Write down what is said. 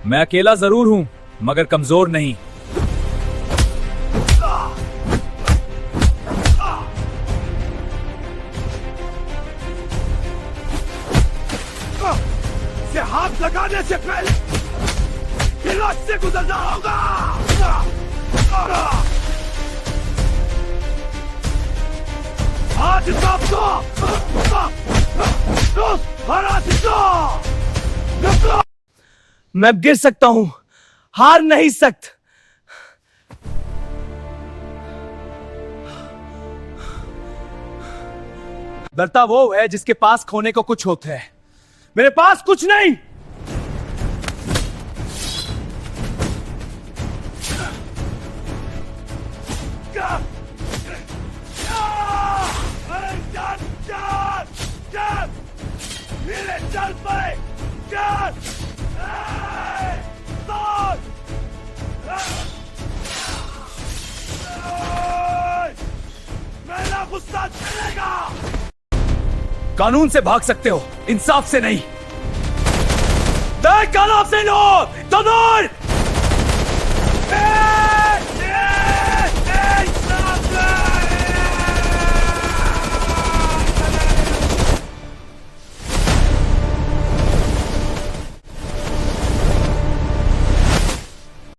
मैं अकेला जरूर हूं मगर कमजोर नहीं। से हाथ लगाने से पहले गिलास से गुजरना होगा। आज सब तो मैं गिर सकता हूं, हार नहीं सकता। डरता वो है जिसके पास खोने को कुछ होता है। मेरे पास कुछ नहीं। चल पड़े मेरा गुस्सा चलेगा। कानून से भाग सकते हो, इंसाफ से नहीं। कानून से नो तो दूर।